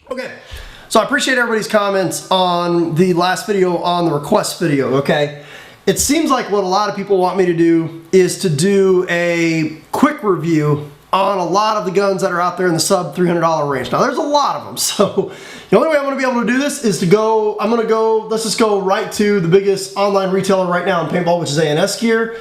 Okay, so I appreciate everybody's comments on the last video, on the request video, okay? It seems like what a lot of people want me to do is to do a quick review on a lot of the guns that are out there in the sub $300 range. Now there's a lot of them, so the only way I'm going to be able to do this is to go, let's just go right to the biggest online retailer right now in paintball, which is A&S Gear.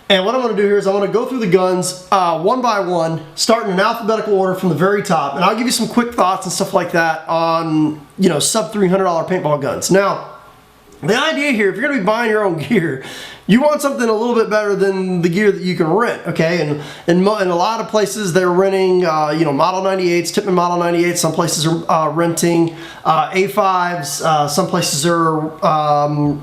And what I'm going to do here is I'm going to go through the guns one by one, starting in alphabetical order from the very top, and I'll give you some quick thoughts and stuff like that on, you know, sub $300 paintball guns. Now, the idea here, if you're going to be buying your own gear, you want something a little bit better than the gear that you can rent, okay? And in a lot of places, they're renting, you know, Model 98s, Tpx Model 98s. Some places are renting A5s. Some places are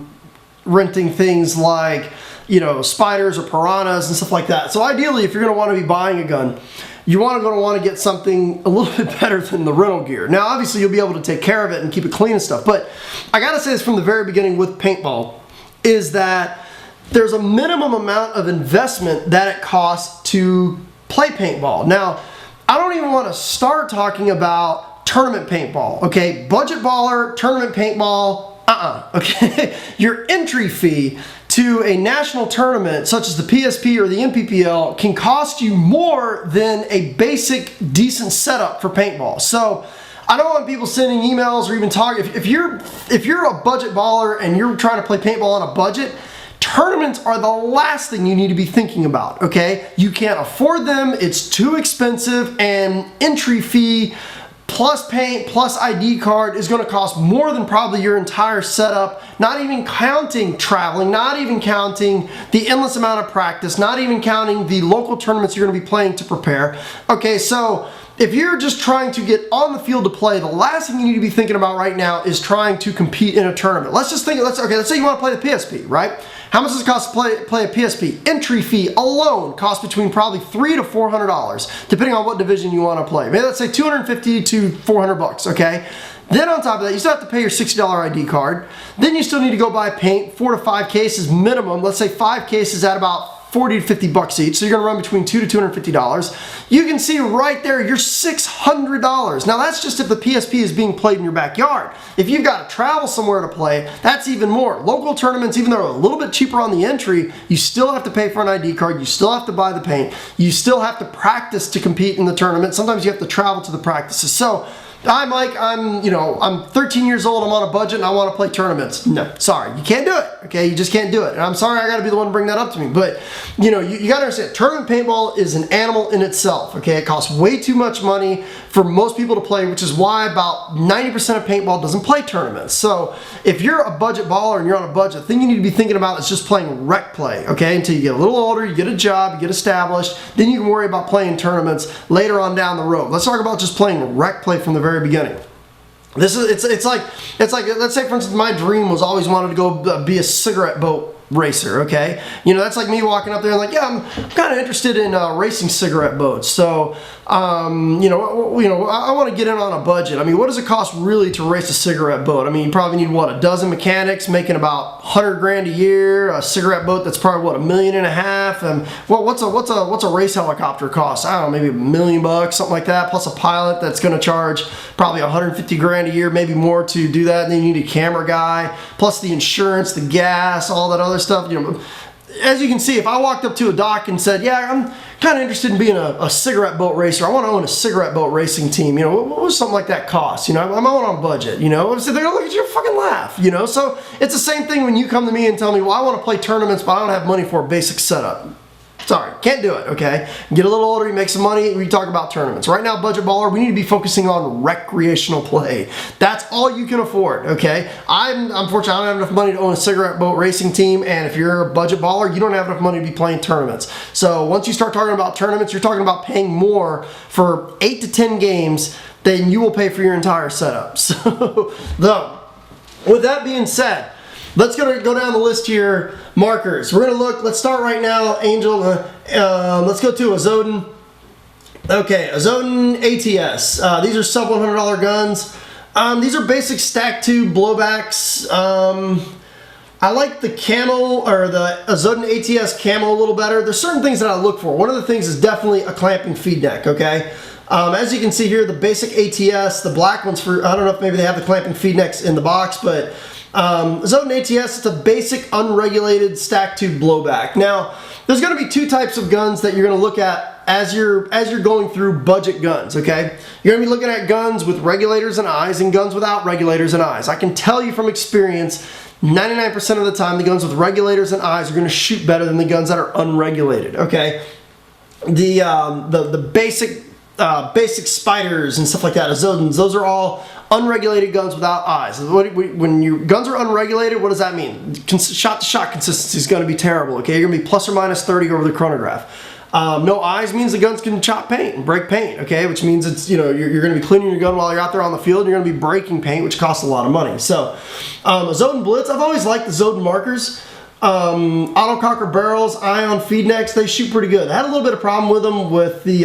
renting things like, you know, spiders or piranhas and stuff like that. So ideally, if you're going to want to be buying a gun, you want to get something a little bit better than the rental gear. Now, obviously, you'll be able to take care of it and keep it clean and stuff, but I gotta say this from the very beginning with paintball, is that there's a minimum amount of investment that it costs to play paintball. Now, I don't even want to start talking about tournament paintball, okay? Budget baller, tournament paintball, okay? Your entry fee to a national tournament such as the PSP or the MPPL can cost you more than a basic decent setup for paintball. So I don't want people sending emails or even talking. If you're a budget baller and you're trying to play paintball on a budget, tournaments are the last thing you need to be thinking about, okay? You can't afford them, it's too expensive, and entry fee plus paint plus ID card is going to cost more than probably your entire setup, not even counting traveling, not even counting the endless amount of practice, not even counting the local tournaments you're going to be playing to prepare. Okay, so if you're just trying to get on the field to play, the last thing you need to be thinking about right now is trying to compete in a tournament. Let's just think, let's say you want to play the PSP, right? How much does it cost to play a PSP? Entry fee alone costs between probably $300 to $400, depending on what division you want to play. Maybe let's say $250 to $400, okay? Then on top of that, you still have to pay your $60 ID card. Then you still need to go buy paint, 4 to 5 cases minimum. Let's say 5 cases at about $40 to $50 each, so you're gonna run between $200 to $250. You can see right there, you're $600. Now that's just if the PSP is being played in your backyard. If you've got to travel somewhere to play, that's even more. Local tournaments, even though they're a little bit cheaper on the entry, you still have to pay for an ID card, you still have to buy the paint, you still have to practice to compete in the tournament. Sometimes you have to travel to the practices. So I'm 13 years old, I'm on a budget, and I want to play tournaments. No, sorry, you can't do it, okay? You just can't do it. And I'm sorry I got to be the one to bring that up to me, but you know, you got to understand, tournament paintball is an animal in itself, okay? It costs way too much money for most people to play, which is why about 90% of paintball doesn't play tournaments. So if you're a budget baller and you're on a budget, the thing you need to be thinking about is just playing rec play, okay? Until you get a little older, you get a job, you get established, then you can worry about playing tournaments later on down the road. Let's talk about just playing rec play from the very beginning. It's like let's say for instance my dream was always wanted to go be a cigarette boat racer, okay? You know, that's like me walking up there and like, yeah, I'm kind of interested in racing cigarette boats. So, you know, I want to get in on a budget. I mean, what does it cost really to race a cigarette boat? I mean, you probably need what, a dozen mechanics making about 100 grand a year. A cigarette boat that's probably what, $1.5 million. And what's a race helicopter cost? I don't know, maybe $1 million, something like that. Plus a pilot that's going to charge probably 150 grand a year, maybe more to do that. And then you need a camera guy, plus the insurance, the gas, all that other stuff. You know, as you can see, if I walked up to a dock and said, yeah, I'm kind of interested in being a cigarette boat racer, I want to own a cigarette boat racing team, you know, what would something like that cost? You know, I'm on a budget, you know, so they're gonna look at you and fucking laugh, you know. So it's the same thing when you come to me and tell me, well, I want to play tournaments, but I don't have money for a basic setup. Sorry, can't do it, okay? Get a little older, you make some money, we talk about tournaments. Right now, budget baller, we need to be focusing on recreational play. That's all you can afford, okay? Unfortunately, I don't have enough money to own a cigarette boat racing team, and if you're a budget baller, you don't have enough money to be playing tournaments. So once you start talking about tournaments, you're talking about paying more for 8 to 10 games than you will pay for your entire setup. So, though, with that being said, let's go down the list here. Markers. We're going to look, let's start right now, Angel. Let's go to a Zodin. Okay, a Zodin ATS. These are sub $100 guns. These are basic stack tube blowbacks. I like the camo, or the Zodin ATS camo a little better. There's certain things that I look for. One of the things is definitely a clamping feed neck, okay? As you can see here, the basic ATS, the black ones for, I don't know if maybe they have the clamping feed necks in the box, but Zodin ATS, it's a basic unregulated stack tube blowback. Now, there's going to be two types of guns that you're going to look at as you're going through budget guns, okay? You're going to be looking at guns with regulators and eyes and guns without regulators and eyes. I can tell you from experience, 99% of the time, the guns with regulators and eyes are going to shoot better than the guns that are unregulated, okay? The basic spiders and stuff like that, Zodins, those are all unregulated guns without eyes. When your guns are unregulated, what does that mean? Shot-to-shot consistency is going to be terrible, okay? You're going to be plus or minus 30 over the chronograph. No eyes means the guns can chop paint and break paint, okay? Which means it's, you know, you're going to be cleaning your gun while you're out there on the field, and you're going to be breaking paint, which costs a lot of money. So, Zodin Blitz, I've always liked the Zodin markers. Autococker barrels, ion feed necks, they shoot pretty good. I had a little bit of problem with them with the,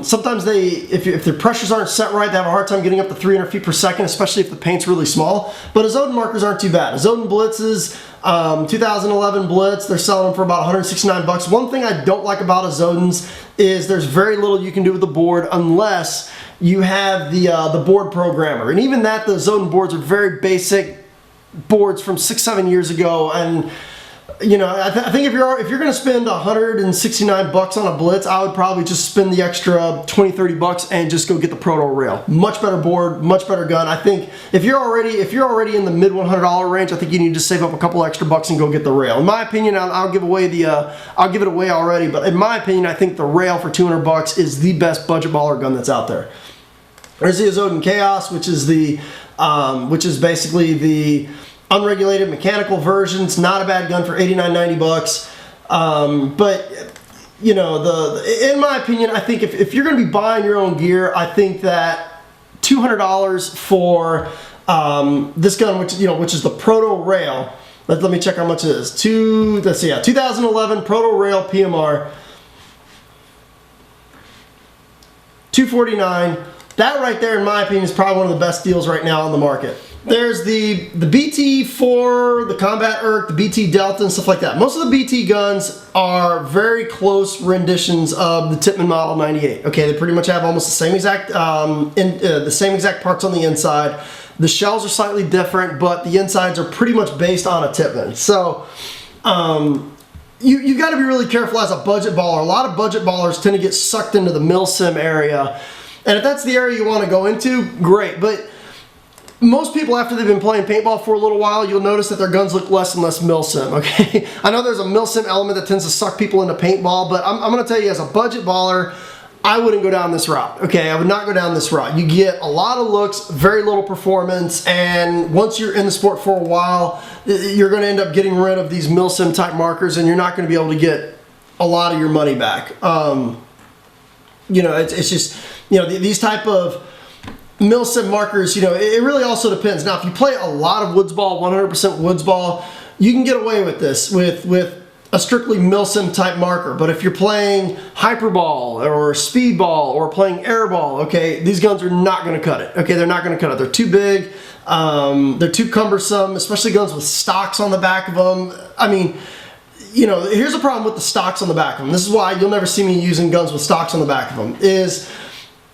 sometimes if their pressures aren't set right, they have a hard time getting up to 300 feet per second, especially if the paint's really small. But Zodin markers aren't too bad. Zodin Blitzes, 2011 Blitz, they're selling them for about 169 bucks. One thing I don't like about Zodins is there's very little you can do with the board unless you have the board programmer. And even that, the Zodin boards are very basic boards from 6-7 years ago, and you know, I think if you're going to spend 169 bucks on a Blitz, I would probably just spend the extra 20-30 bucks and just go get the Proto rail. Much better board, much better gun. I think if you're already in the mid $100 range, I think you need to save up a couple extra bucks and go get the rail. In my opinion, I'll give it away already, but in my opinion, I think the rail for 200 bucks is the best budget baller gun that's out there. There's the Zodin Chaos, which is basically the unregulated mechanical version. It's not a bad gun for 89-90 bucks. But you know, in my opinion, I think if you're going to be buying your own gear, I think that $200 for this gun, which is the Proto Rail. Let me check how much it is. 2011 Proto Rail PMR, $249. That right there, in my opinion, is probably one of the best deals right now on the market. There's the BT4, the Combat Erk, the BT Delta, and stuff like that. Most of the BT guns are very close renditions of the Tpx Model 98. Okay, they pretty much have almost the same exact parts on the inside. The shells are slightly different, but the insides are pretty much based on a Tpx. So, you got to be really careful as a budget baller. A lot of budget ballers tend to get sucked into the milsim area, and if that's the area you want to go into, great. But most people, after they've been playing paintball for a little while, you'll notice that their guns look less and less milsim, okay? I know there's a milsim element that tends to suck people into paintball, but I'm going to tell you, as a budget baller, I wouldn't go down this route, okay? I would not go down this route. You get a lot of looks, very little performance, and once you're in the sport for a while, you're going to end up getting rid of these milsim type markers, and you're not going to be able to get a lot of your money back. You know, it's just, you know, these type of milsim markers, you know, it really also depends. Now, if you play a lot of woods ball, 100% woods ball, you can get away with this with a strictly milsim type marker. But if you're playing hyperball or speedball or playing airball, okay, these guns are not going to cut it. Okay, they're not going to cut it. They're too big. They're too cumbersome, especially guns with stocks on the back of them. I mean, you know, here's the problem with the stocks on the back of them. This is why you'll never see me using guns with stocks on the back of them.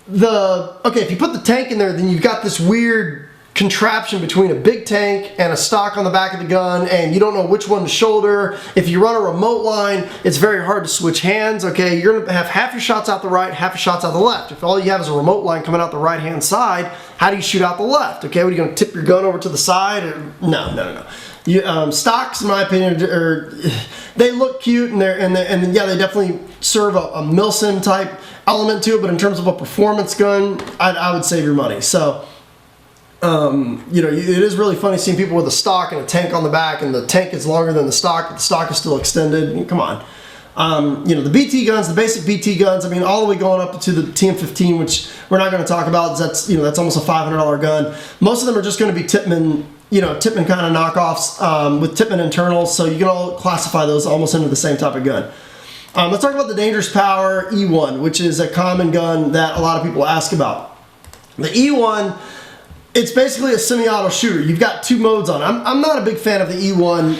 Okay, if you put the tank in there, then you've got this weird contraption between a big tank and a stock on the back of the gun, and you don't know which one to shoulder. If you run a remote line, it's very hard to switch hands, okay? You're gonna have half your shots out the right, half your shots out the left. If all you have is a remote line coming out the right-hand side, how do you shoot out the left, okay? What, are you gonna tip your gun over to the side? No. Stocks, in my opinion, they look cute, and yeah, they definitely serve a milsim type element to it, but in terms of a performance gun, I would save your money. So, you know, it is really funny seeing people with a stock and a tank on the back, and the tank is longer than the stock, but the stock is still extended. I mean, come on. You know, the BT guns, the basic BT guns, I mean, all the way going up to the TM15, which we're not going to talk about. That's almost a $500 gun. Most of them are just going to be Tpx, you know, Tpx kind of knockoffs with Tpx internals, so you can all classify those almost into the same type of gun. Let's talk about the Dangerous Power E1, which is a common gun that a lot of people ask about. The E1, it's basically a semi-auto shooter. You've got two modes on it. I'm not a big fan of the E1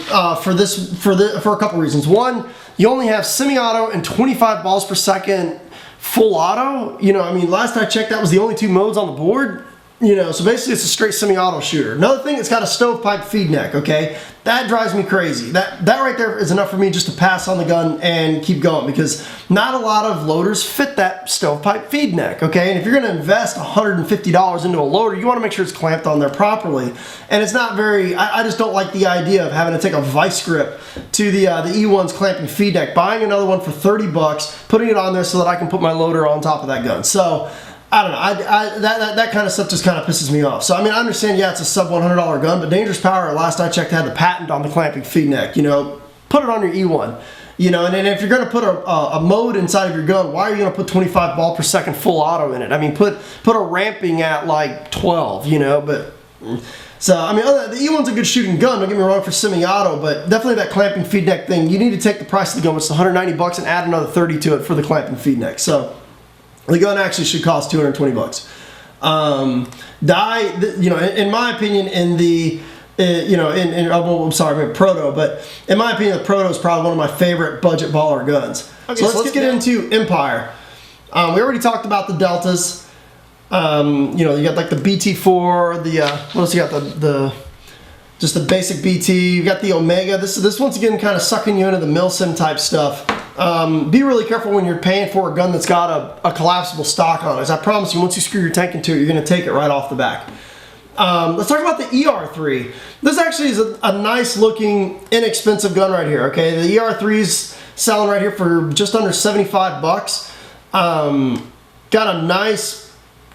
for a couple reasons. One, you only have semi-auto and 25 balls per second full auto, you know, I mean, last I checked, that was the only 2 modes on the board. You know, so basically it's a straight semi-auto shooter. Another thing, it's got a stovepipe feed neck, okay? That drives me crazy. That right there is enough for me just to pass on the gun and keep going, because not a lot of loaders fit that stovepipe feed neck, okay? And if you're gonna invest $150 into a loader, you wanna make sure it's clamped on there properly. And it's not very, I just don't like the idea of having to take a vice grip to the E1's clamping feed neck, buying another one for 30 bucks, putting it on there so that I can put my loader on top of that gun. So, I don't know, that kind of stuff just kind of pisses me off. So, I mean, I understand, yeah, it's a sub $100 gun, but Dangerous Power, last I checked, had the patent on the clamping feed neck. You know, put it on your E1. You know, and if you're going to put a mode inside of your gun, why are you going to put 25 ball per second full auto in it? I mean, put a ramping at like 12, you know, but... So, I mean, the E1's a good shooting gun, don't get me wrong, for semi-auto, but definitely that clamping feed neck thing, you need to take the price of the gun, which is 190 bucks, and add another 30 to it for the clamping feed neck. So... the gun actually should cost 220 bucks. You know, in my opinion, in the, you know, well, I'm sorry, Proto, but in my opinion, the Proto is probably one of my favorite budget baller guns. Okay, so let's get into Empire. We already talked about the Deltas. You know, you got like the BT4, what else you got? Just the basic BT. You got the Omega. This once again kind of sucking you into the milsim type stuff. Be really careful when you're paying for a gun that's got a collapsible stock on it. As I promise you, once you screw your tank into it, you're going to take it right off the back. Let's talk about the ER3. This actually is a nice looking, inexpensive gun right here. Okay, the ER3's selling right here for just under 75 bucks. Got a nice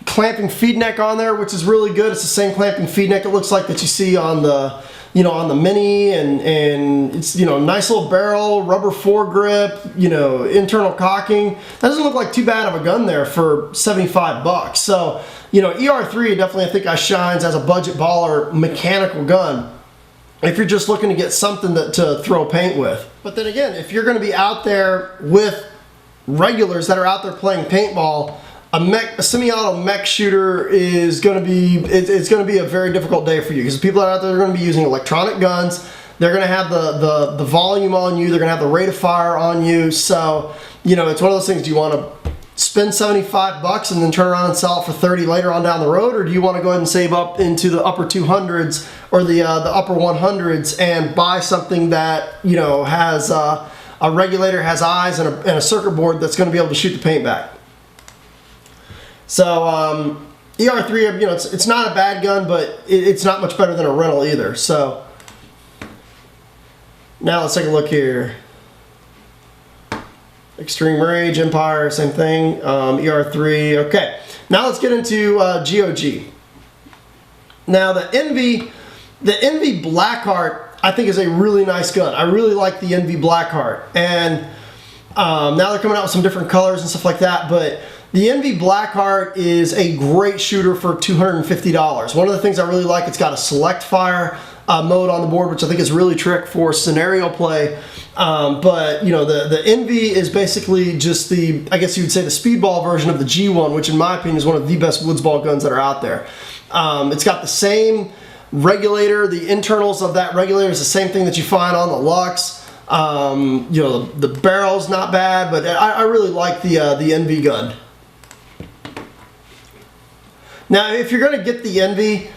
clamping feed neck on there, which is really good. It's the same clamping feed neck it looks like that you see on the, you know, on the Mini, and it's, you know, nice little barrel, rubber foregrip, you know, internal cocking. That doesn't look like too bad of a gun there for 75 bucks. So, you know, ER3 definitely, I think, shines as a budget baller mechanical gun if you're just looking to get something to throw paint with. But then again, if you're going to be out there with regulars that are out there playing paintball, a semi-auto mech shooter is going to be, it's going to be a very difficult day for you, because people out there are going to be using electronic guns. They're going to have the volume on you. They're going to have the rate of fire on you. So, you know, it's one of those things. Do you want to spend 75 bucks and then turn around and sell it for 30 later on down the road, or do you want to go ahead and save up into the upper 200s or the upper 100s and buy something that, you know, has a regulator, has eyes, and a circuit board that's going to be able to shoot the paint back? So, ER3, you know, it's not a bad gun, but it's not much better than a rental either. So, now let's take a look here. Extreme Rage, Empire, same thing. ER3, okay. Now let's get into GOG. Now the Envy Blackheart, I think, is a really nice gun. I really like the Envy Blackheart, and now they're coming out with some different colors and stuff like that, but the Envy Blackheart is a great shooter for $250. One of the things I really like, it's got a select fire mode on the board, which I think is really trick for scenario play. But, you know, the Envy is basically just the, I guess you would say, the speedball version of the G1, which in my opinion is one of the best woodsball guns that are out there. It's got the same regulator. The internals of that regulator is the same thing that you find on the Lux. You know, the barrel's not bad, but I really like the Envy gun. Now, if you're going to get the Envy,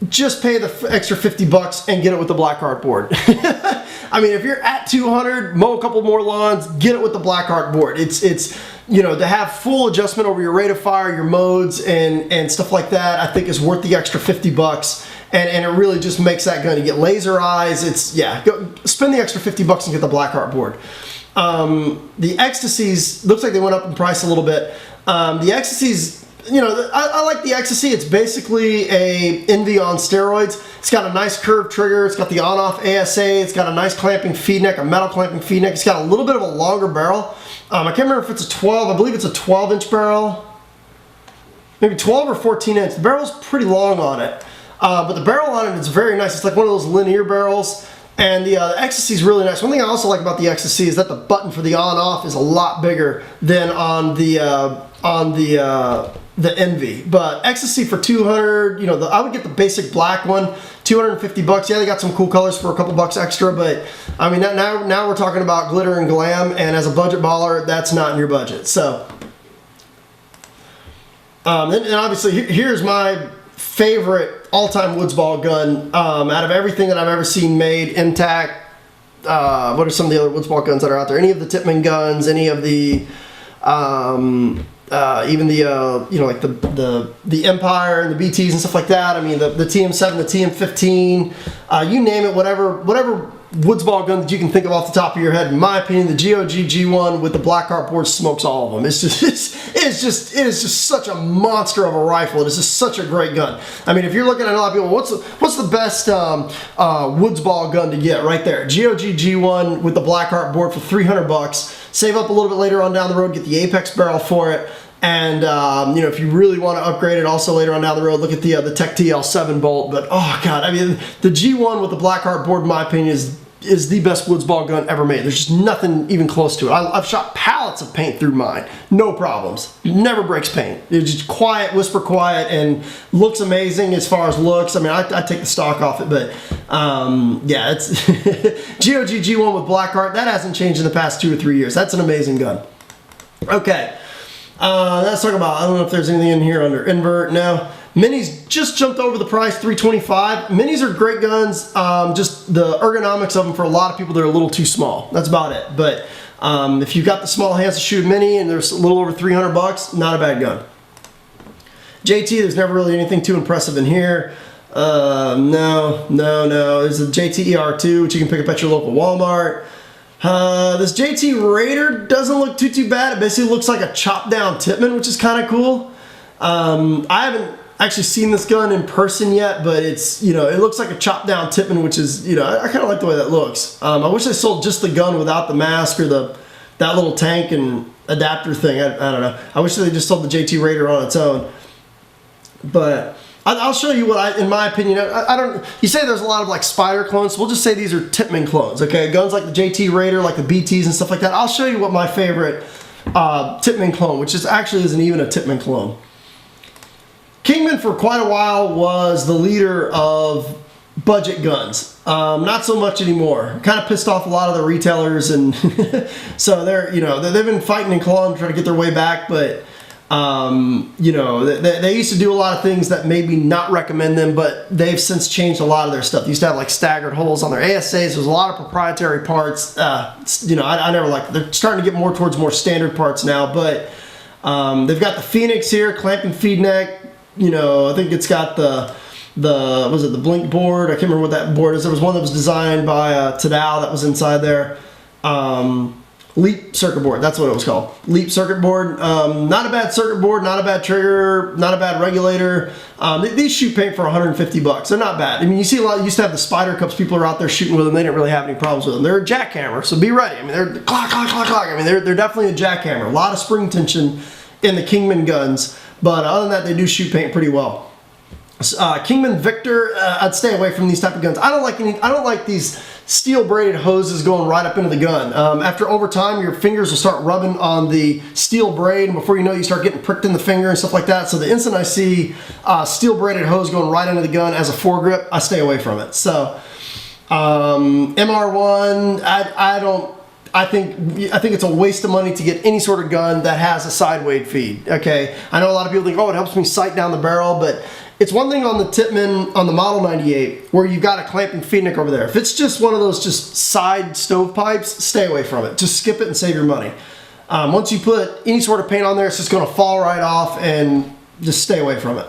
just pay the extra 50 bucks and get it with the Blackheart board. I mean, if you're at 200, mow a couple more lawns, get it with the Blackheart board. It's you know, to have full adjustment over your rate of fire, your modes, and stuff like that, I think is worth the extra 50 bucks. And it really just makes that gun. You get laser eyes. It's, yeah, go spend the extra 50 bucks and get the Blackheart board. The Ecstasies, looks like they went up in price a little bit. The Ecstasies, you know, I like the Ecstasy. It's basically a Envy on steroids. It's got a nice curved trigger. It's got the on-off ASA. It's got a nice clamping feed neck, a metal clamping feed neck. It's got a little bit of a longer barrel. I can't remember if it's a 12. I believe it's a 12-inch barrel. Maybe 12 or 14 inch. The barrel's pretty long on it. But the barrel on it is very nice. It's like one of those linear barrels. And the Ecstasy is really nice. One thing I also like about the Ecstasy is that the button for the on-off is a lot bigger than on the Envy. But Ecstasy for 200, you know, I would get the basic black one, 250 bucks. Yeah, they got some cool colors for a couple bucks extra, but I mean, now we're talking about glitter and glam, and as a budget baller, that's not in your budget. So, And obviously, here's my favorite all-time woods ball gun out of everything that I've ever seen made. Intact. What are some of the other woods ball guns that are out there? Any of the Tippmann guns? Any of the even the you know, like the Empire and the BTs and stuff like that. I mean, the TM7, the TM15, you name it. Whatever woods ball gun that you can think of off the top of your head. In my opinion, the GOG G1 with the Blackheart board smokes all of them. It is just such a monster of a rifle. It is just such a great gun. I mean, if you're looking at a lot of people, what's the best woods ball gun to get? Right there, GOG G1 with the Blackheart board for $300. Save up a little bit later on down the road, get the Apex barrel for it. And you know, if you really want to upgrade it, also later on down the road, look at the Tech TL7 bolt. But oh god, I mean, the G1 with the Blackheart board, in my opinion, is the best woods ball gun ever made. There's just nothing even close to it. I've shot pallets of paint through mine, no problems. It never breaks paint. It's just quiet, whisper quiet, and looks amazing as far as looks. I mean, I take the stock off it, but yeah, it's GOG G1 with Blackheart. That hasn't changed in the past 2 or 3 years. That's an amazing gun. Okay. Let's talk about, I don't know if there's anything in here under invert. No. Minis just jumped over the price, $325. Minis are great guns. Just the ergonomics of them, for a lot of people, they're a little too small. That's about it. But if you've got the small hands to shoot a mini and there's a little over $300, not a bad gun. JT, there's never really anything too impressive in here. No. There's a JT ER2, which you can pick up at your local Walmart. This JT Raider doesn't look too bad. It basically looks like a chopped down Tippmann, which is kind of cool. I haven't actually seen this gun in person yet, but it's, you know, it looks like a chopped down Tippmann, which is, you know, I kind of like the way that looks. I wish they sold just the gun without the mask or that little tank and adapter thing. I don't know. I wish they just sold the JT Raider on its own. But I'll show you what in my opinion, I don't, you say there's a lot of like Spider clones, so we'll just say these are Tippmann clones, okay? Guns like the JT Raider, like the BTs and stuff like that. I'll show you what my favorite Tippmann clone, which actually isn't even a Tippmann clone. Kingman for quite a while was the leader of budget guns. Not so much anymore. Kind of pissed off a lot of the retailers, and so they're, you know, they've been fighting and clawing to try to get their way back, but you know, they used to do a lot of things that maybe not recommend them, but they've since changed a lot of their stuff. They used to have like staggered holes on their ASAs. There's a lot of proprietary parts. You know, I never liked it. They're starting to get more towards more standard parts now, but they've got the Phoenix here, clamp and feed neck. You know, I think it's got the was it the Blink board? I can't remember what that board is. There was one that was designed by Tadao that was inside there. Leap circuit board, that's what it was called. Leap circuit board. Not a bad circuit board, not a bad trigger, not a bad regulator. These shoot paint for $150. They're not bad. I mean, you see a lot, you used to have the Spider Cups, people are out there shooting with them, they didn't really have any problems with them. They're a jackhammer, so be ready. I mean, they're clock. I mean, they're definitely a jackhammer. A lot of spring tension in the Kingman guns, but other than that, they do shoot paint pretty well. Kingman Victor, I'd stay away from these type of guns. I don't like these steel braided hoses going right up into the gun. After over time, your fingers will start rubbing on the steel braid, and before you know it, you start getting pricked in the finger and stuff like that. So the instant I see steel braided hose going right into the gun as a foregrip, I stay away from it. So MR1, I think it's a waste of money to get any sort of gun that has a side weight feed. Okay, I know a lot of people think, oh, it helps me sight down the barrel, but it's one thing on the Tippmann, on the Model 98, where you've got a clamp and feed neck over there. If it's just one of those just side stovepipes, stay away from it. Just skip it and save your money. Once you put any sort of paint on there, it's just going to fall right off, and just stay away from it.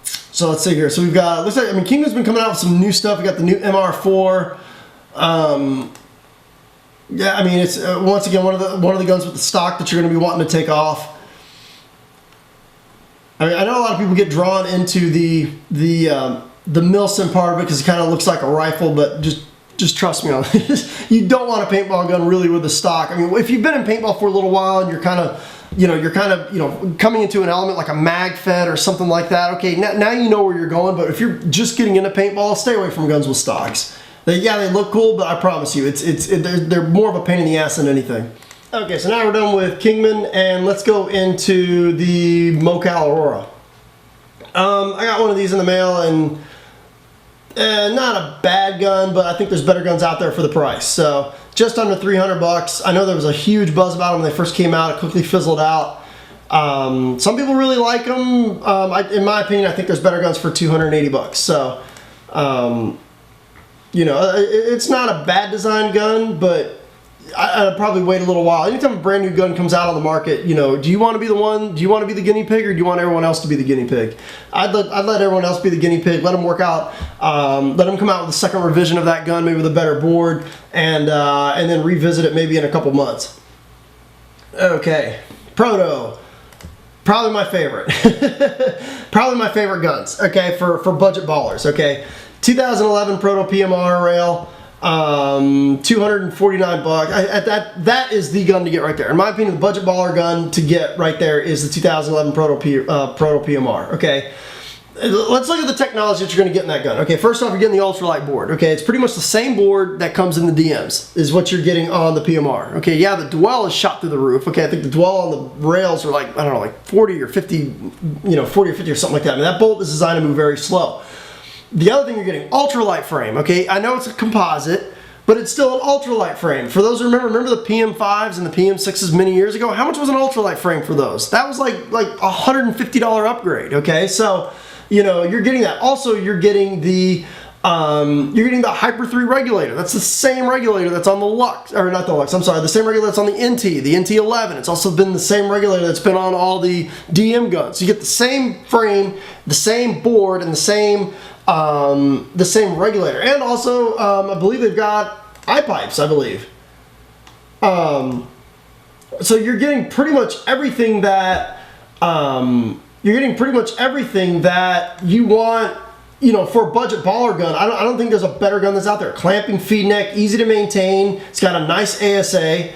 So let's see here. So we've got, looks like, I mean, Kingman's been coming out with some new stuff. We got the new MR4. Yeah, I mean, it's once again one of the guns with the stock that you're going to be wanting to take off. I mean, I know a lot of people get drawn into the Milsim part of it because it kind of looks like a rifle, but just trust me on this. You don't want a paintball gun really with the stock. I mean, if you've been in paintball for a little while and you're kind of coming into an element like a mag fed or something like that, okay, now you know where you're going. But if you're just getting into paintball, stay away from guns with stocks. Yeah, they look cool, but I promise you, they're more of a pain in the ass than anything. Okay, so now we're done with Kingman, and let's go into the Mocal Aurora. I got one of these in the mail, and not a bad gun, but I think there's better guns out there for the price. So just under $300. I know there was a huge buzz about them when they first came out. It quickly fizzled out. Some people really like them. In my opinion, I think there's better guns for 280 bucks. So, you know, it's not a bad design gun, but I'd probably wait a little while. Anytime a brand new gun comes out on the market, you know, do you want to be the one? Do you want to be the guinea pig, or do you want everyone else to be the guinea pig? I'd let everyone else be the guinea pig. Let them work out. Let them come out with a second revision of that gun, maybe with a better board, and then revisit it maybe in a couple months. Okay, Proto. Probably my favorite. Probably my favorite guns, okay, for budget ballers, okay. 2011 Proto Pmr rail, 249 bucks. That is the gun to get right there. In my opinion, the budget baller gun to get right there is the 2011 Proto Pmr, okay. Let's look at the technology that you're going to get in that gun. Okay, first off, you're getting the ultralight board. Okay, it's pretty much the same board that comes in the DMs is what you're getting on the PMR. Okay, yeah, the dwell is shot through the roof. Okay, I think the dwell on the rails are like, I don't know, like 40 or 50, you know, 40 or 50 or something like that. I mean, that bolt is designed to move very slow. The other thing, you're getting ultralight frame. Okay, I know it's a composite, but it's still an ultralight frame. For those who remember the PM5s and the PM6s many years ago, how much was an ultralight frame for those? That was like $150 upgrade, okay? So, you know, you're getting that. Also, you're getting the Hyper 3 regulator. That's the same regulator that's on the Lux, or not the Lux, I'm sorry, the same regulator that's on the NT, the NT11. It's also been the same regulator that's been on all the DM guns. So you get the same frame, the same board, and the same regulator. And also, I believe they've got eye pipes, I believe. So you're getting pretty much everything that you want, you know, for a budget baller gun. I don't think there's a better gun that's out there. Clamping feed neck, easy to maintain. It's got a nice ASA,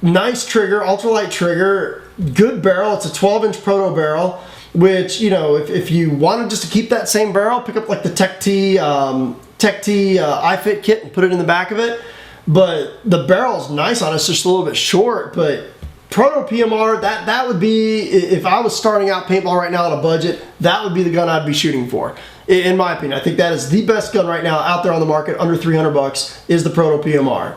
nice trigger, ultralight trigger, good barrel. It's a 12-inch Proto barrel, which, you know, if you wanted just to keep that same barrel, pick up like the Tech T iFit kit and put it in the back of it. But the barrel's nice on it. It's just a little bit short, but Proto Pmr, that would be, if I was starting out paintball right now on a budget, that would be the gun I'd be shooting for. In my opinion, I think that is the best gun right now out there on the market, under 300 bucks, is the Proto Pmr.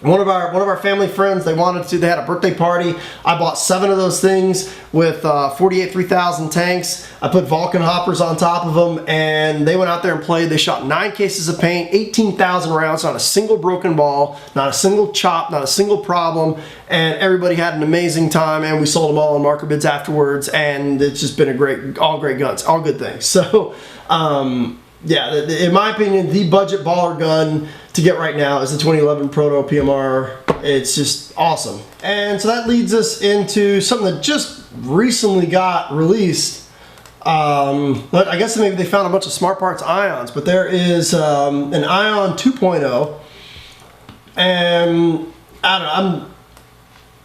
One of our family friends, they had a birthday party. I bought 7 of those things with 48 3000 tanks. I put Vulcan hoppers on top of them, and they went out there and played. They shot 9 cases of paint, 18,000 rounds, not a single broken ball, not a single chop, not a single problem, and everybody had an amazing time, and we sold them all on market bids afterwards, and it's just been all great guns, all good things. So, yeah, in my opinion, the budget baller gun to get right now is the 2011 Proto Pmr. It's just awesome. And so that leads us into something that just recently got released. But I guess maybe they found a bunch of Smart Parts ions, but there is an Ion 2.0. And I don't know, I'm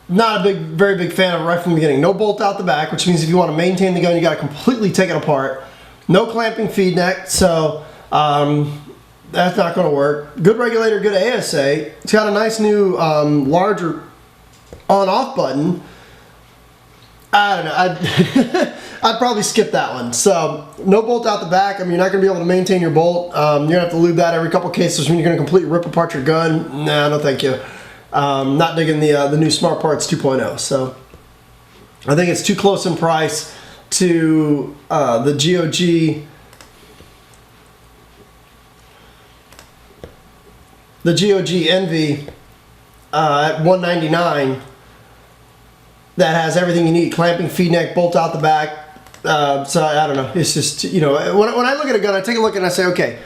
not a very big fan of it right from the beginning. No bolt out the back, which means if you want to maintain the gun, you got to completely take it apart. No clamping feed neck, so that's not going to work. Good regulator, good ASA. It's got a nice new larger on-off button. I don't know. I'd probably skip that one. So no bolt out the back. I mean, you're not going to be able to maintain your bolt. You're going to have to lube that every couple cases when you're going to completely rip apart your gun. Nah, no thank you. Not digging the new Smart Parts 2.0. So I think it's too close in price to the GOG. The GOG Envy at $199 that has everything you need, clamping, feed neck, bolt out the back. So I don't know, it's just, you know, when I look at a gun, I take a look and I say, okay,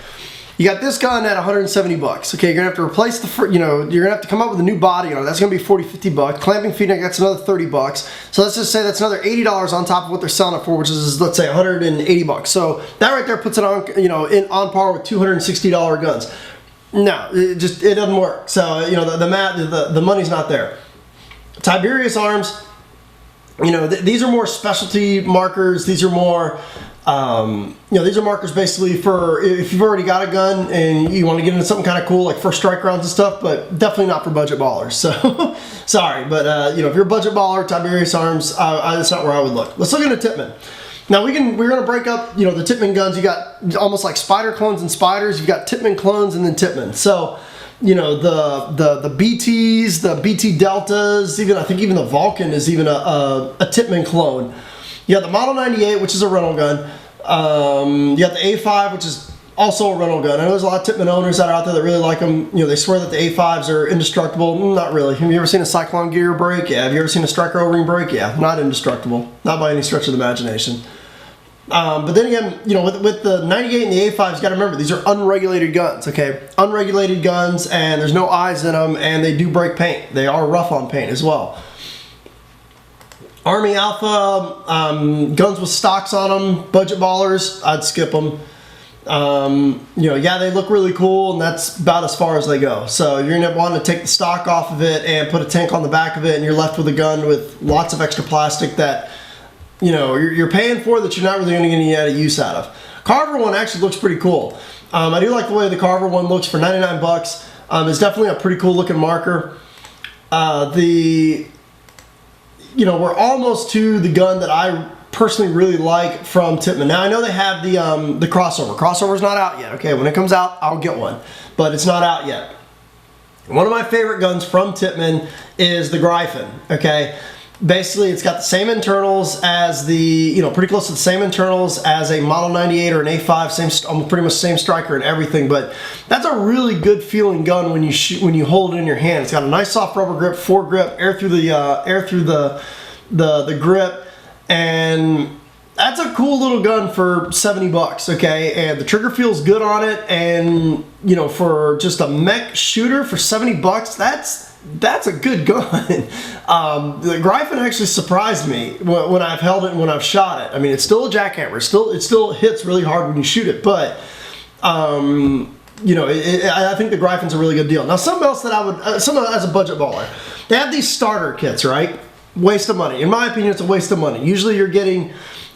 you got this gun at 170 bucks. Okay, you're gonna have to replace you know, you're gonna have to come up with a new body on it. That's gonna be 40, 50 bucks. Clamping feed neck, that's another 30 bucks. So let's just say that's another $80 on top of what they're selling it for, which is, let's say, 180 bucks. So that right there puts it on, you know, on par with $260 guns. No, it doesn't work. So, you know, the money's not there. Tiberius arms, you know, these are more specialty markers. These are more, you know, these are markers basically for if you've already got a gun and you want to get into something kind of cool, like first strike rounds and stuff, but definitely not for budget ballers. So, sorry, but you know, if you're a budget baller, Tiberius arms, that's not where I would look. Let's look at a Tippmann. Now we're going to break up, you know, the Tippmann guns. You got almost like Spider clones and Spiders. You've got Tippmann clones and then Tippmann. So you know, the BTs, the BT Deltas, I think even the Vulcan is even a Tpman clone. You got the Model 98, which is a rental gun. You got the A5, which is also a rental gun. I know there's a lot of Tpman owners that are out there that really like them. You know, they swear that the A5s are indestructible. Not really. Have you ever seen a Cyclone gear break? Yeah. Have you ever seen a Striker O-ring break? Yeah. Not indestructible. Not by any stretch of the imagination. But then again, you know, with the 98 and the A5s, you got to remember, these are unregulated guns, okay? Unregulated guns, and there's no eyes in them, and they do break paint. They are rough on paint as well. Army Alpha, guns with stocks on them, budget ballers, I'd skip them. You know, yeah, they look really cool, and that's about as far as they go. So you're gonna want to take the stock off of it and put a tank on the back of it, and you're left with a gun with lots of extra plastic that, you know, you're paying for that you're not really going to get any use out of. Carver one actually looks pretty cool. I do like the way the Carver one looks for 99 bucks. It's definitely a pretty cool looking marker. You know, we're almost to the gun that I personally really like from Tpman. Now I know they have the crossover. Crossover's not out yet. Okay, when it comes out, I'll get one, but it's not out yet. One of my favorite guns from Tpman is the Griffin. Okay. Basically, it's got the same internals as the, you know, pretty close to the same internals as a Model 98 or an A5, pretty much same striker and everything. But that's a really good feeling gun when you shoot, when you hold it in your hand. It's got a nice soft rubber grip, foregrip, air through the grip, and that's a cool little gun for 70 bucks. Okay, and the trigger feels good on it, and you know, for just a mech shooter for 70 bucks, that's a good gun. The Griffin actually surprised me when I've held it and when I've shot it. I mean, it's still a jackhammer. It still hits really hard when you shoot it, but you know, I think the Griffin's a really good deal. Now, something else that I would, as a budget baller, they have these starter kits, right? Waste of money. In my opinion, it's a waste of money. Usually, you're getting,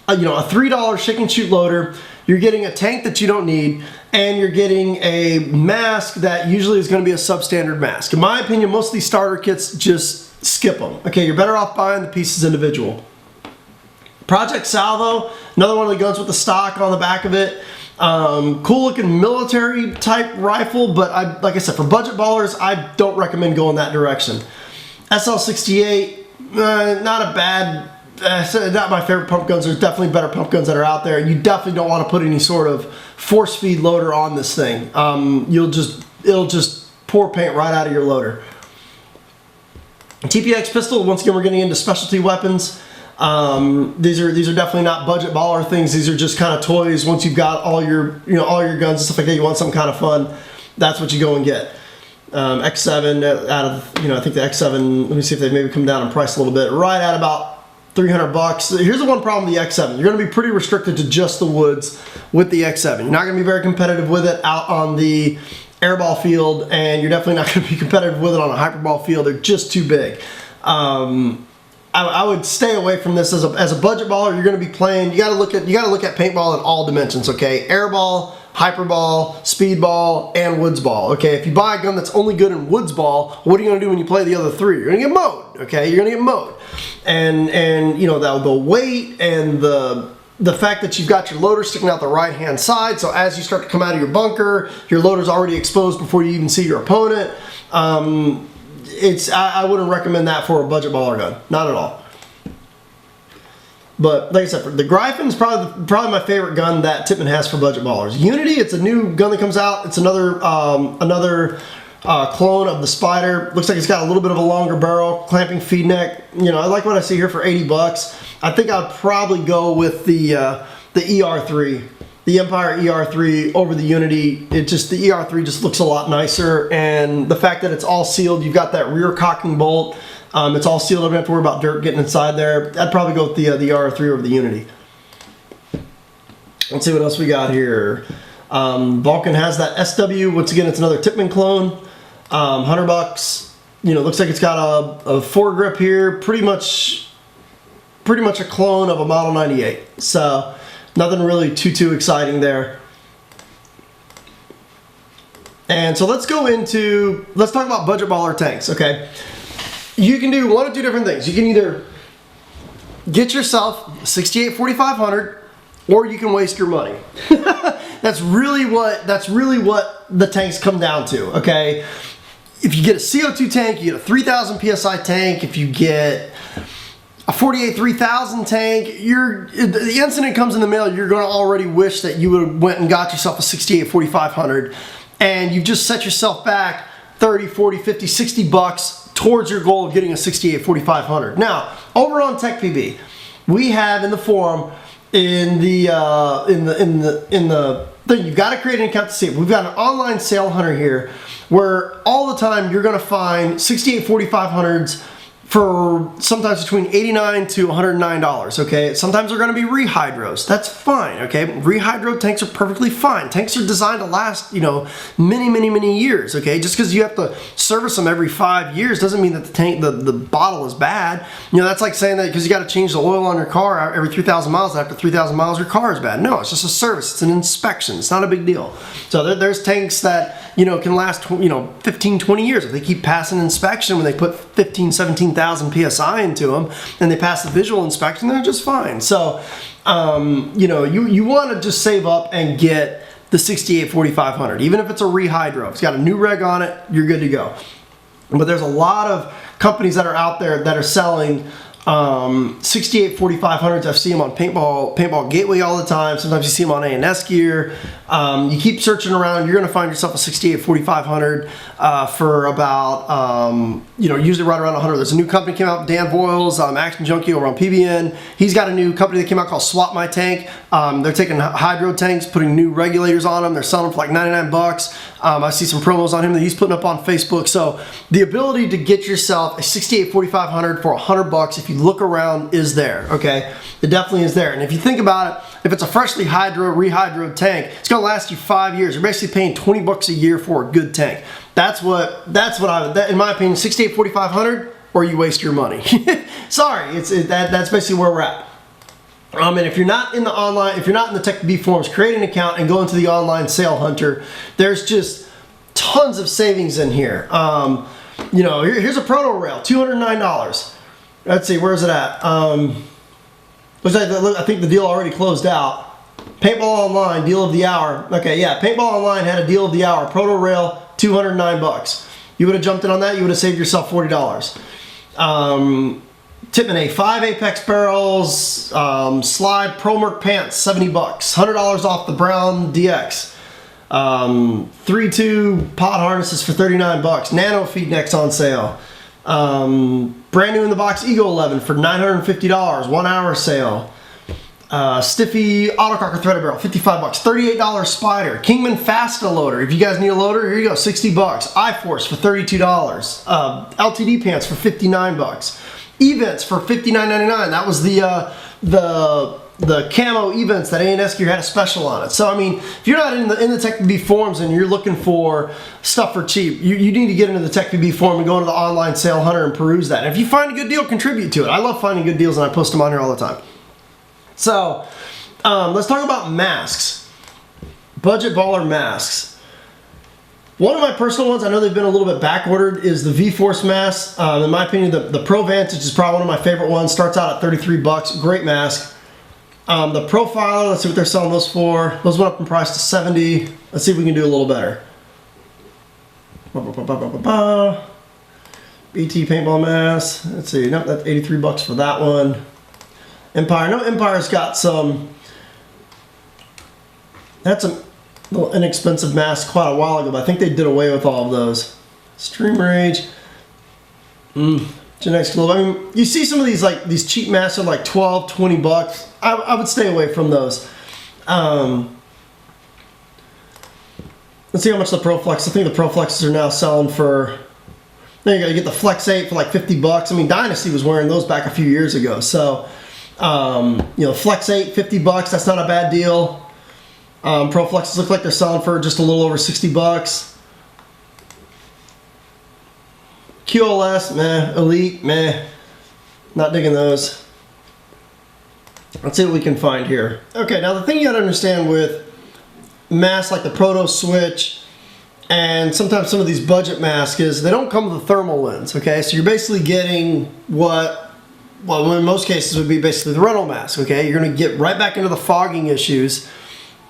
you know, a $3 shake and shoot loader. You're getting a tank that you don't need, and you're getting a mask that usually is going to be a substandard mask. In my opinion, most of these starter kits, just skip them. Okay, you're better off buying the pieces individual. Project Salvo, another one of the guns with the stock on the back of it. Cool looking military type rifle, but like I said, for budget ballers, I don't recommend going that direction. SL68, not a bad, not my favorite pump guns. There's definitely better pump guns that are out there. You definitely don't want to put any sort of force feed loader on this thing. It'll just pour paint right out of your loader. Tpx Pistol, once again, we're getting into specialty weapons. These are definitely not budget baller things. These are just kind of toys. Once you've got all your guns and stuff like that, you want some kind of fun, that's what you go and get. X7 out of, I think the X7, let me see if they maybe come down in price a little bit, right at about 300 bucks. Here's the one problem with the X7. You're going to be pretty restricted to just the woods with the X7. You're not going to be very competitive with it out on the airball field, and you're definitely not going to be competitive with it on a hyperball field. They're just too big. I would stay away from this as a budget baller. You're going to be playing. You got to look at paintball in all dimensions. Okay, airball, hyperball, speedball, and woods ball. Okay, if you buy a gun that's only good in woods ball, what are you going to do when you play the other three? You're going to get mowed. Okay, you're going to get mowed, and the weight and the fact that you've got your loader sticking out the right hand side, so as you start to come out of your bunker, your loader's already exposed before you even see your opponent. I wouldn't recommend that for a budget baller gun, not at all. But like I said, the Griffin is probably my favorite gun that Tpman has for budget ballers. Unity, it's a new gun that comes out. It's another clone of the Spider. Looks like it's got a little bit of a longer barrel, clamping feed neck. I like what I see here for 80 bucks. I think I'd probably go with the ER3. The Empire ER3 over the Unity. The ER3 just looks a lot nicer, and the fact that it's all sealed, you've got that rear cocking bolt, it's all sealed, I don't have to worry about dirt getting inside there. I'd probably go with the ER3 over the Unity. Let's see what else we got here. Vulcan has that SW, once again it's another Tpman clone, 100 bucks. Looks like it's got a foregrip here, pretty much a clone of a Model 98. So nothing really too exciting there. And so let's talk about budget baller tanks, okay? You can do one of two different things. You can either get yourself 68 4500, or you can waste your money. That's really what the tanks come down to, okay? if you get a CO2 tank, you get a 3,000 PSI tank. If you get a 48 3000 tank, the instant it comes in the mail, you're going to already wish that you would have went and got yourself a 68 4500, and you've just set yourself back 30, 40, 50, 60 bucks towards your goal of getting a 68 4500. Now, over on TechPB, we have in the forum, in the thing, you've got to create an account to see it. We've got an online sale hunter here where all the time you're going to find 68 4500s for sometimes between $89 to $109, okay? Sometimes they're gonna be rehydros. That's fine, okay? Rehydro tanks are perfectly fine. Tanks are designed to last, you know, many years, okay? Just because you have to service them every 5 years doesn't mean that the tank, the bottle is bad. You know, that's like saying that because you gotta change the oil on your car every 3,000 miles, after 3,000 miles your car is bad. No, it's just a service, it's an inspection, it's not a big deal. So there's tanks that, you know, can last, you know, 15, 20 years. If they keep passing inspection, when they put 15, 17,000 PSI into them and they pass the visual inspection, they're just fine. So, you know, you want to just save up and get the 68 4500, even if it's a rehydro. If it's got a new reg on it, you're good to go. But there's a lot of companies that are out there that are selling 68 4500s. I see them on Paintball Gateway all the time. Sometimes you see them on A&S gear. You keep searching around, you're going to find yourself a 68 4500 for about, you know, usually right around 100. There's a new company came out, Dan Boyles, Action Junkie over on PBN. He's got a new company that came out called Swap My Tank. They're taking hydro tanks, putting new regulators on them. They're selling them for like 99 bucks. I see some promos on him that he's putting up on Facebook. So the ability to get yourself a 68 4500 for 100 bucks, if you look around, is there, okay? It definitely is there. And if you think about it, if it's a freshly rehydro tank, it's gonna last you 5 years. You're basically paying 20 bucks a year for a good tank. That's what I would, in my opinion, 68 4500, or you waste your money. Sorry, that's basically where we're at. And if you're not in the online, if you're not in the TechPB forums, create an account and go into the online sale hunter. There's just tons of savings in here. You know, here's a Proto Rail, $209. Let's see, where's it at? Looks like, I think the deal already closed out. Paintball Online, deal of the hour. Okay, yeah, Paintball Online had a deal of the hour. Proto Rail, 209 bucks. You would have jumped in on that, you would have saved yourself $40. Tpx 5 Apex barrels, slide Pmr pants, 70 bucks. $100 off the Brown DX. 3-2 pod harnesses for 39 bucks. Nano feed next on sale. Brand new in the box Eagle 11 for $950, 1 hour sale. Stiffy autococker threaded barrel, 55 bucks. $38 Spider. Kingman Fasta loader. If you guys need a loader, here you go, 60 bucks. iForce for $32. LTD pants for 59 bucks. Events for $59.99. That was the camo events that A&S gear had a special on it. So I mean, if you're not in the TechPB forums and you're looking for stuff for cheap, you need to get into the TechPB forum and go into the online sale hunter and peruse that. And if you find a good deal, contribute to it. I love finding good deals and I post them on here all the time. So let's talk about masks. Budget baller masks. One of my personal ones, I know they've been a little bit back ordered, is the V-Force mask. In my opinion, the Pro Vantage is probably one of my favorite ones. Starts out at 33 bucks. Great mask. The Profiler, let's see what they're selling those for. Those went up in price to 70. Let's see if we can do a little better. BT paintball mask. Let's see. Nope, that's 83 bucks for that one. Empire. No, Empire's got some. That's a little inexpensive mask quite a while ago, but I think they did away with all of those. Stream Rage. Genex Globe. I mean, you see some of these, like, these cheap masks are like 12, 20 bucks. I would stay away from those. Let's see how much the ProFlex. I think the ProFlexes are now selling for. There you go. You get the Flex 8 for like 50 bucks. I mean, Dynasty was wearing those back a few years ago. So, you know, Flex 8, 50 bucks. That's not a bad deal. ProFlexes look like they're selling for just a little over 60 bucks. QLS, meh. Elite, meh. Not digging those. Let's see what we can find here. Okay, now the thing you gotta understand with masks like the Proto Switch and sometimes some of these budget masks is they don't come with a thermal lens, okay? So you're basically getting what, well, in most cases would be basically the rental mask, okay? You're gonna get right back into the fogging issues.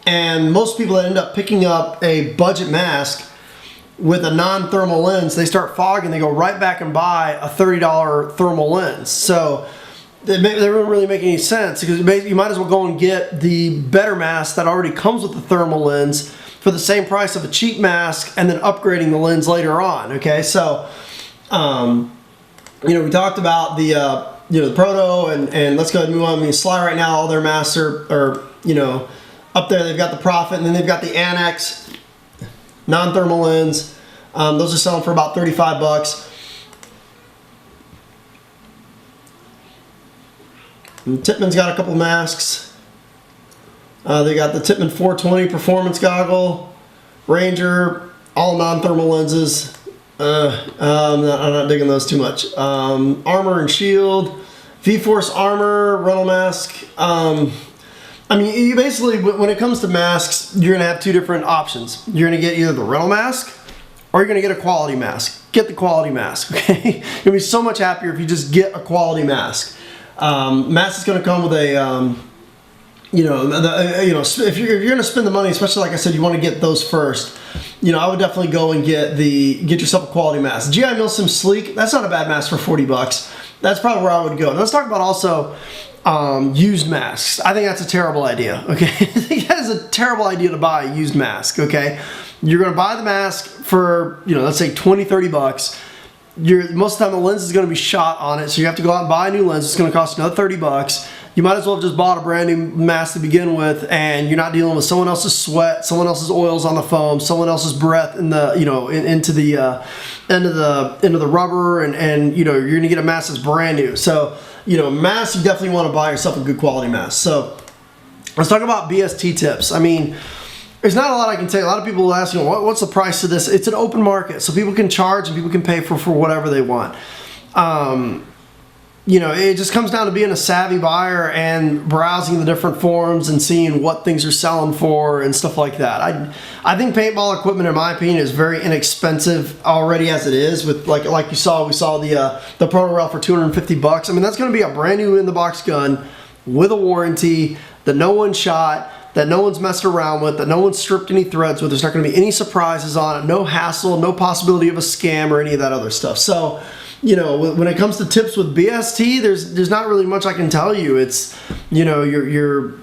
And most people that end up picking up a budget mask with a non-thermal lens, they start fogging, they go right back and buy a $30 thermal lens. So they don't really make any sense, because you might as well go and get the better mask that already comes with the thermal lens for the same price of a cheap mask, and then upgrading the lens later on. Okay, so you know, we talked about the you know, the Proto, and let's go ahead and move on. I mean, Sly right now, all their masks are you know, up there. They've got the Prophet, and then they've got the Annex non-thermal lens. Those are selling for about 35 bucks. And Tpman's got a couple masks. They got the Tpman 420 performance goggle, Ranger, all non-thermal lenses. I'm not digging those too much. Armor and shield, V-Force armor, rental mask. I mean, you basically, when it comes to masks, you're gonna have two different options. You're gonna get either the rental mask, or you're gonna get a quality mask. Get the quality mask, okay? You'll be so much happier if you just get a quality mask. Mask is gonna come with a, you know, if you're gonna spend the money, especially like I said, you want to get those first. You know, I would definitely go and get yourself a quality mask. GI Milsim Sleek, that's not a bad mask for 40 bucks. That's probably where I would go. Now let's talk about also used masks. I think that's a terrible idea, okay? I think that is a terrible idea to buy a used mask, okay? You're gonna buy the mask for, you know, let's say 20, 30 bucks. Most of the time the lens is gonna be shot on it, so you have to go out and buy a new lens. It's gonna cost another 30 bucks. You might as well have just bought a brand new mask to begin with, and you're not dealing with someone else's sweat, someone else's oils on the foam, someone else's breath in the, you know, into the end of the rubber, and you know, you're gonna get a mask that's brand new. So, you know, mask, you definitely want to buy yourself a good quality mask. So let's talk about BST tips. I mean, there's not a lot I can tell you. A lot of people will ask, you know, what's the price of this? It's an open market, so people can charge and people can pay for whatever they want. You know, it just comes down to being a savvy buyer and browsing the different forums and seeing what things are selling for and stuff like that. I think paintball equipment, in my opinion, is very inexpensive already as it is. With like you saw, we saw the Proto Rail for 250 bucks. I mean, that's going to be a brand new in the box gun with a warranty that no one shot, that no one's messed around with, that no one's stripped any threads with. There's not going to be any surprises on it, no hassle, no possibility of a scam or any of that other stuff. So, you know, when it comes to tips with BST, there's not really much I can tell you. It's, you know, you're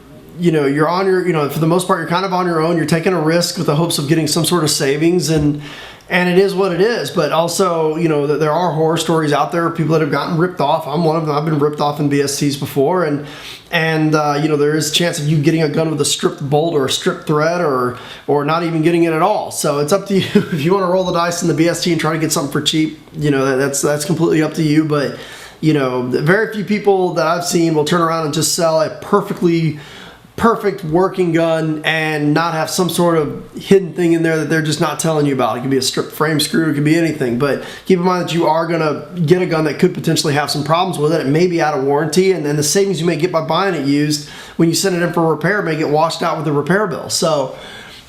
on your, you know, for the most part, you're kind of on your own. You're taking a risk with the hopes of getting some sort of savings, and it is what it is. But also, you know, there are horror stories out there, people that have gotten ripped off. I'm one of them. I've been ripped off in BSTs before, and you know, there is a chance of you getting a gun with a stripped bolt or a stripped thread, or not even getting it at all. So it's up to you. If you want to roll the dice in the BST and try to get something for cheap, you know, that's completely up to you. But, you know, very few people that I've seen will turn around and just sell a perfect working gun and not have some sort of hidden thing in there that they're just not telling you about. It could be a stripped frame screw, it could be anything, but keep in mind that you are going to get a gun that could potentially have some problems with it. It may be out of warranty, and then the savings you may get by buying it used when you send it in for repair may get washed out with the repair bill. So,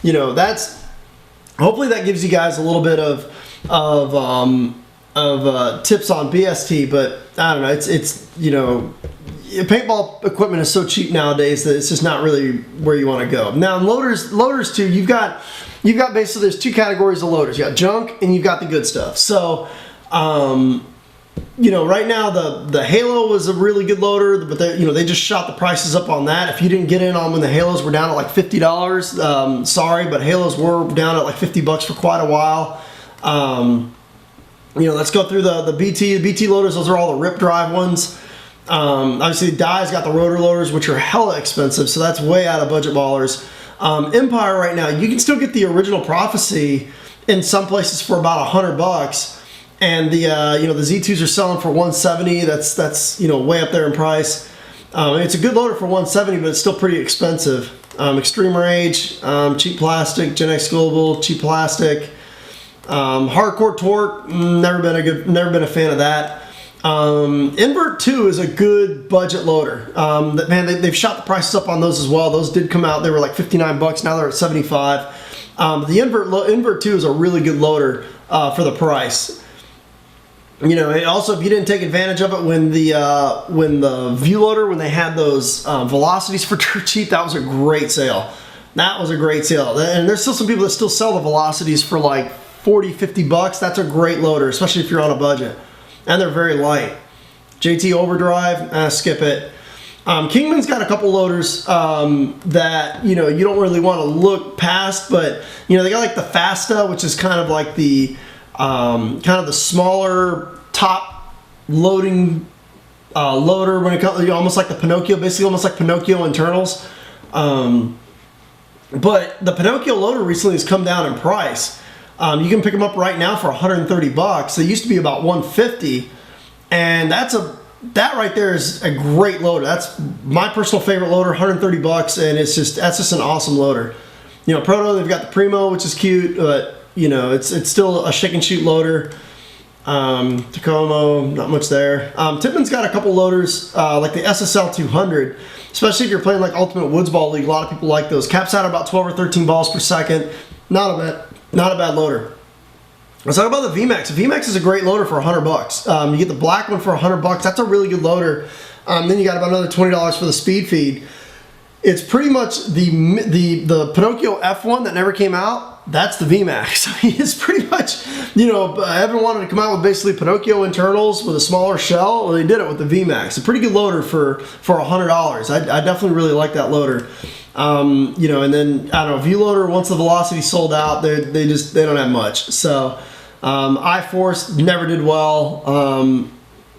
you know, hopefully that gives you guys a little bit of tips on BST. But I don't know, it's you know, paintball equipment is so cheap nowadays that it's just not really where you want to go. Now in loaders too, you've got basically, there's two categories of loaders. You got junk and you've got the good stuff. So you know, right now the Halo was a really good loader, but they just shot the prices up on that. If you didn't get in on when the Halos were down at like $50, sorry, but Halos were down at like 50 bucks for quite a while. You know, let's go through the BT loaders. Those are all the rip drive ones. Obviously Dye's got the rotor loaders, which are hella expensive, so that's way out of budget ballers. Empire right now, you can still get the original Prophecy in some places for about 100 bucks, and the you know, the Z2s are selling for 170. That's you know, way up there in price. It's a good loader for 170, but it's still pretty expensive. Extreme Rage, cheap plastic. Gen X Global, cheap plastic. Hardcore Torque, never been a fan of that. Invert 2 is a good budget loader. Man, they've shot the prices up on those as well. Those did come out, they were like 59 bucks, now they're at 75. The Invert 2 is a really good loader for the price. You know, and also if you didn't take advantage of it when the View Loader, when they had those velocities for dirt cheap, that was a great sale. That was a great sale. And there's still some people that still sell the velocities for like 40, 50 bucks, that's a great loader, especially if you're on a budget. And they're very light. JT Overdrive, skip it. Kingman's got a couple loaders that, you know, you don't really want to look past, but, you know, they got like the Fasta, which is kind of like the, kind of the smaller top loading loader when it comes, almost like the Pinocchio, basically almost like Pinocchio internals. But the Pinocchio loader recently has come down in price. You can pick them up right now for 130 bucks. They used to be about 150, and that right there is a great loader. That's my personal favorite loader, 130 bucks, and that's just an awesome loader. You know, Proto, they've got the Primo, which is cute, but you know, it's still a shake and shoot loader. Tacoma, not much there. Tippmann's got a couple loaders, like the SSL 200, especially if you're playing like Ultimate Woods Ball League. A lot of people like those. Caps out about 12 or 13 balls per second. Not a bad loader. Let's talk about the VMAX. The VMAX is a great loader for 100 bucks. You get the black one for 100 bucks. That's a really good loader. Then you got about another $20 for the speed feed. It's pretty much the Pinocchio F1 that never came out. That's the VMAX. I mean, it's pretty much, you know, Evan wanted to come out with basically Pinocchio internals with a smaller shell. Well, they did it with the VMAX. A pretty good loader for $100. I definitely really like that loader. You know, and then I don't know, V-Loader, once the Velocity sold out, they don't have much. So iForce never did well.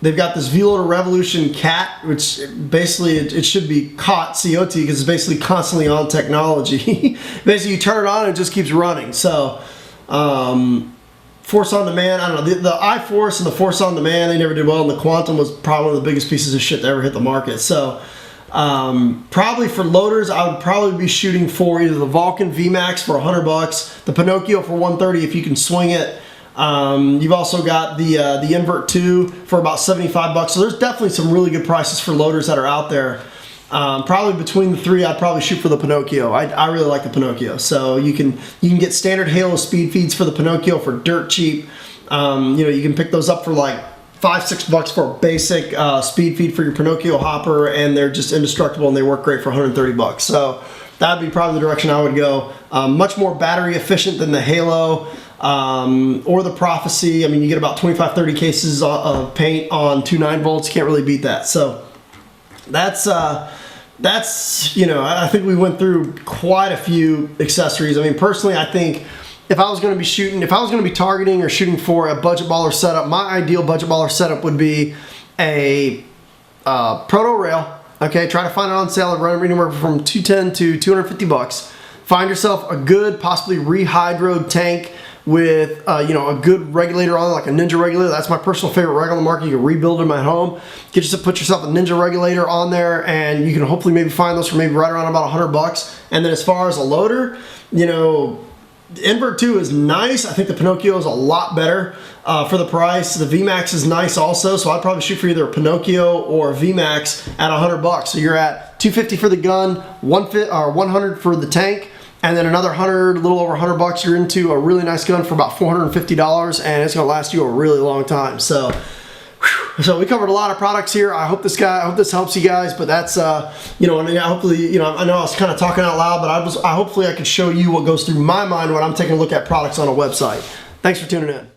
They've got this V-Loader Revolution Cat, which basically it should be COT, C-O-T, because it's basically constantly on technology. Basically, you turn it on and it just keeps running. So Force on Demand, I don't know, the iForce and the Force on Demand, they never did well, and the Quantum was probably one of the biggest pieces of shit that ever hit the market. So probably for loaders, I would probably be shooting for either the Vulcan VMAX for 100 bucks, the Pinocchio for 130 if you can swing it. You've also got the Invert 2 for about 75 bucks. So there's definitely some really good prices for loaders that are out there. Probably between the three, I'd probably shoot for the Pinocchio. I really like the Pinocchio. So you can get standard Halo speed feeds for the Pinocchio for dirt cheap. You know, you can pick those up for like $5-6 bucks for a basic speed feed for your Pinocchio hopper, and they're just indestructible and they work great for 130 bucks. So that'd be probably the direction I would go. Much more battery efficient than the Halo. Or the Prophecy. I mean, you get about 25-30 cases of paint on 2 9-volts. Can't really beat that. So that's you know, I think we went through quite a few accessories. I mean, personally, I think if I was going to be shooting, if I was going to be targeting or shooting for a budget baller setup, my ideal budget baller setup would be a Proto Rail. Okay, try to find it on sale and run anywhere from 210 to 250 bucks. Find yourself a good, possibly rehydroed tank with you know, a good regulator on it, like a Ninja regulator. That's my personal favorite reg on the market. You can rebuild them at home. Put yourself a Ninja regulator on there, and you can hopefully maybe find those for maybe right around about 100 bucks. And then as far as a loader, you know, the Invert 2 is nice. I think the Pinocchio is a lot better for the price. The VMAX is nice also, so I'd probably shoot for either a Pinocchio or a VMAX at 100 bucks. So you're at 250 for the gun, 100 for the tank, and then another 100, a little over 100 bucks, you're into a really nice gun for about $450, and it's gonna last you a really long time. So we covered a lot of products here. I hope this helps you guys, but that's you know, and hopefully, you know, I know I was kind of talking out loud, but hopefully I could show you what goes through my mind when I'm taking a look at products on a website. Thanks for tuning in.